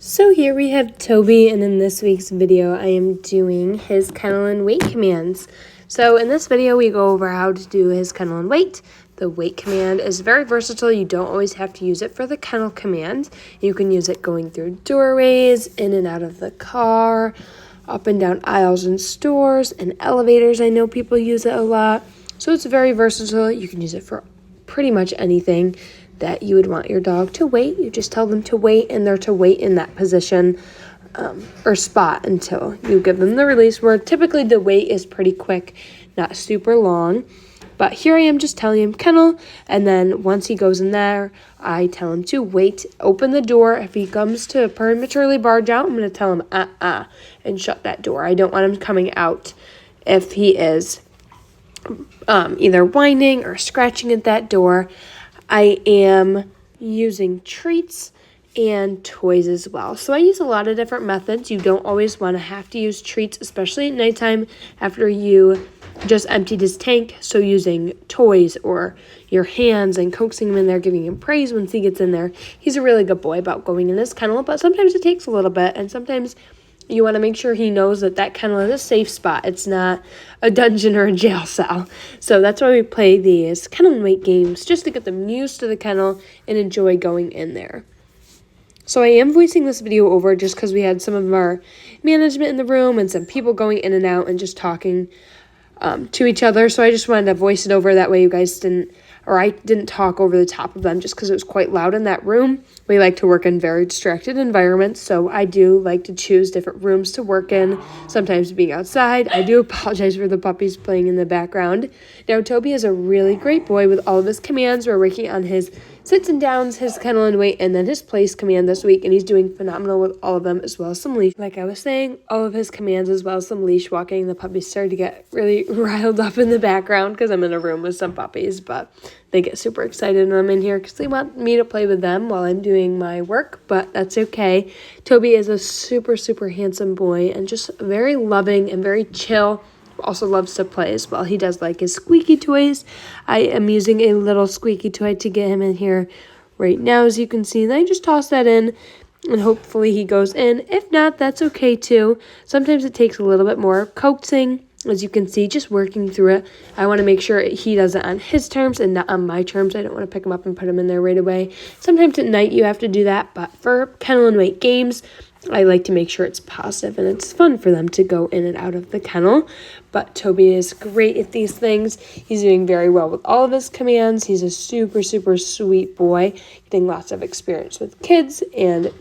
So here we have Toby, and in this week's video, I am doing his kennel and weight commands. So in this video, we go over how to do his kennel and weight. The weight command is very versatile. You don't always have to use it for the kennel command. You can use it going through doorways, in and out of the car, up and down aisles in stores, and elevators. I know people use it a lot. So it's very versatile. You can use it for pretty much anything that you would want your dog to wait. You just tell them to wait, and they're to wait in that position or spot until you give them the release word. Typically the wait is pretty quick, not super long. But here I am just telling him kennel, and then once he goes in there, I tell him to wait, open the door. If he comes to prematurely barge out, I'm going to tell him and shut that door. I don't want him coming out if he is either whining or scratching at that door. I am using treats and toys as well. So I use a lot of different methods. You don't always want to have to use treats, especially at nighttime after you just emptied his tank. So using toys or your hands and coaxing him in there, giving him praise once he gets in there. He's a really good boy about going in his kennel, but sometimes it takes a little bit, and sometimes you want to make sure he knows that that kennel is a safe spot. It's not a dungeon or a jail cell. So that's why we play these kennel and weight games, just to get them used to the kennel and enjoy going in there. So I am voicing this video over just because we had some of our management in the room and some people going in and out and just talking to each other. So I just wanted to voice it over. That way you guys I didn't talk over the top of them just because it was quite loud in that room. We like to work in very distracted environments, so I do like to choose different rooms to work in, sometimes being outside. I do apologize for the puppies playing in the background. Now, Toby is a really great boy with all of his commands. We're working on his sits and downs, his kennel and weight, and then his place command this week, and he's doing phenomenal with all of them, as well as some leash. Like I was saying, all of his commands as well as some leash walking. The puppies started to get really riled up in the background because I'm in a room with some puppies, but they get super excited when I'm in here because they want me to play with them while I'm doing my work, but that's okay. Toby is a super, super handsome boy and just very loving and very chill. Also loves to play as well. He does like his squeaky toys. I am using a little squeaky toy to get him in here right now, as you can see. And I just toss that in, and hopefully he goes in. If not, that's okay too. Sometimes it takes a little bit more coaxing. As you can see, just working through it. I want to make sure he does it on his terms and not on my terms. I don't want to pick him up and put him in there right away. Sometimes at night you have to do that, but for kennel and weight games, I like to make sure it's positive and it's fun for them to go in and out of the kennel. But Toby is great at these things. He's doing very well with all of his commands. He's a super, super sweet boy, getting lots of experience with kids and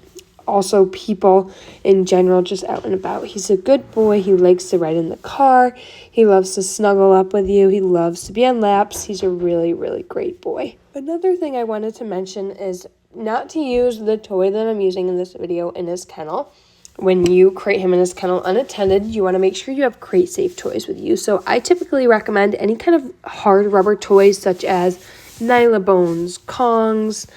also people in general, just out and about. He's a good boy. He likes to ride in the car. He loves to snuggle up with you. He loves to be on laps. He's a really, really great boy. Another thing I wanted to mention is not to use the toy that I'm using in this video in his kennel. When you crate him in his kennel unattended, you want to make sure you have crate safe toys with you. So I typically recommend any kind of hard rubber toys such as Nylabones, Kongs,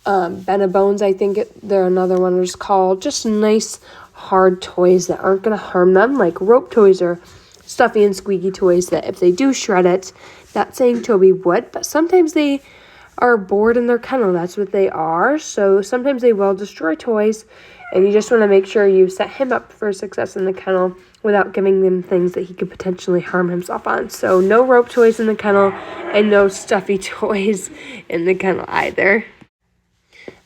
Benabones, I think they're another one is called. Just nice hard toys that aren't going to harm them, like rope toys or stuffy and squeaky toys that if they do shred it, not saying Toby would, but sometimes they are bored in their kennel. That's what they are. So sometimes they will destroy toys, and you just want to make sure you set him up for success in the kennel without giving them things that he could potentially harm himself on. So no rope toys in the kennel and no stuffy toys in the kennel either.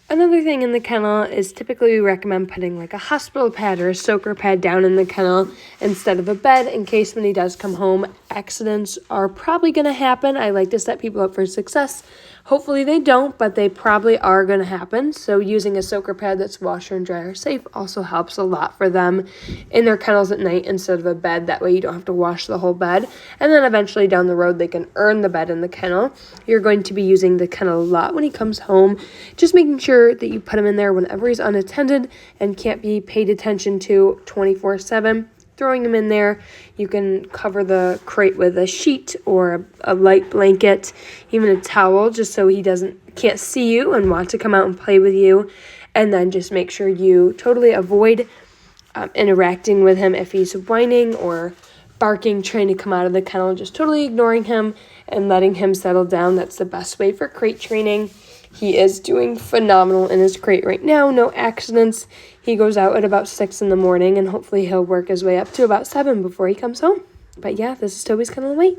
Another thing in the kennel is typically we recommend putting like a hospital pad or a soaker pad down in the kennel instead of a bed in case when he does come home, accidents are probably going to happen. I like to set people up for success. Hopefully they don't, but they probably are going to happen. So using a soaker pad that's washer and dryer safe also helps a lot for them in their kennels at night instead of a bed. That way you don't have to wash the whole bed. And then eventually down the road they can earn the bed in the kennel. You're going to be using the kennel a lot when he comes home. Just making sure that you put him in there whenever he's unattended and can't be paid attention to 24/7. Throwing him in there, you can cover the crate with a sheet or a light blanket, even a towel, just so he can't see you and want to come out and play with you. And then just make sure you totally avoid interacting with him if he's whining or barking, trying to come out of the kennel. Just totally ignoring him and letting him settle down. That's the best way for crate training. He is doing phenomenal in his crate right now. No accidents. He goes out at about 6 in the morning, and hopefully he'll work his way up to about 7 before he comes home. But yeah, this is Toby's Kennel and Weight.